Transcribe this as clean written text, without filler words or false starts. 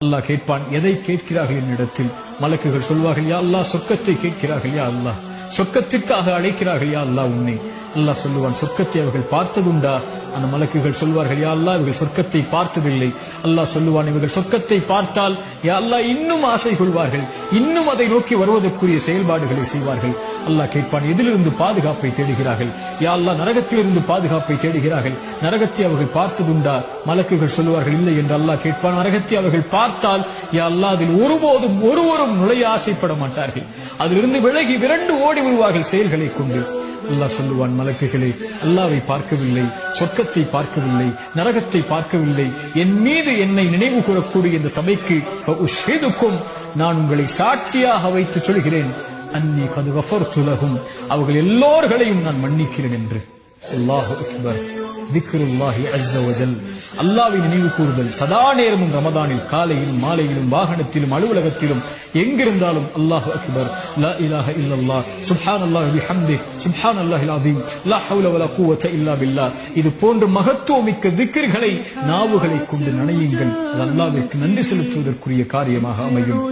அல்லாஹ் கேட்பான், எதை கேட்கிறார்கள் என்னிடத்தில்? மலக்குகள் சொல்வார்கள், யா அல்லாஹ் சொர்க்கத்தை கேட்கிறார்கள், யா அல்லாஹ் சொர்க்கத்திற்காக அழைக்கிறார்கள், யா அல்லாஹ் உன்னை. அல்லாஹ் சொல்லுவான், சொர்க்கத்தை அவர்கள் பார்த்ததுண்டா? அந்த மலக்குகள் சொல்வார்கள், யா அல்லாஹ் இவர்கள் சொர்க்கத்தை பார்த்ததில்லை. அல்லாஹ் சொல்லுவான், இவர்கள் சொர்க்கத்தை பார்த்தால் யா அல்லாஹ் இன்னும் ஆசை கொள்வார்கள், இன்னும் அதை நோக்கி வருவதற்குரிய செயல்பாடுகளை செய்வார்கள். அல்லாஹ் கேட்பான், எதிலிருந்து பாதுகாப்பை தேடுகிறார்கள்? யா அல்லாஹ் நரகத்திலிருந்து பாதுகாப்பை தேடுகிறார்கள். நரகத்தை அவர்கள் பார்த்ததுண்டா? மலக்குகள் சொல்லுவார்கள், இல்லை என்று அல்லாஹ் கேட்பான், நரகத்தை அவர்கள் பார்த்தால் யா அல்லாஹ் அதில் ஒருபோதும் ஒருவரும் நுழைய ஆசைப்பட மாட்டார்கள். அதிலிருந்து விலகி விரண்டு ஓடி வருவார்கள் செயல்களை கொண்டு. அல்லாஹ் சொல்லுவான், மலக்குகளே, அல்லாஹ்வை பார்க்கவில்லை, சொர்க்கத்தை பார்க்கவில்லை, நரகத்தை பார்க்கவில்லை, என் மீது என்னை நினைவு கூறக்கூடிய இந்த சபைக்கு நான் உங்களை சாட்சியாக வைத்து சொல்கிறேன், அன்னி கது கஃபர்து லஹும், அவர்கள் எல்லோர்களையும் நான் மன்னிக்கிறேன் என்று. அல்லாஹு அக்பர். திக்ருல்லாஹி அஸ்ஸ வஜல், அல்லாஹ்வை நினைவு கூறுதல் சதா நேரமும் ரமதானில் காலையிலும் மாலையிலும் வாகனத்திலும் அலுவலகத்திலும் எங்கிருந்தாலும் அல்லாஹு அக்பர், லா இலாஹ இல்லல்லாஹ், சுப்ஹானல்லாஹி வபிஹம்திஹி, சுப்ஹானல்லாஹில் அஸீம், லா ஹவ்ல வலா குவத்த இல்லா பில்லாஹ். இது போன்ற மகத்துவமிக்க திக்ர்களை நாவுகளை கொண்டு நனையுங்கள். அது அல்லாஹ்விற்கு நன்றி செலுத்துவதற்குரிய காரியமாக அமையும்.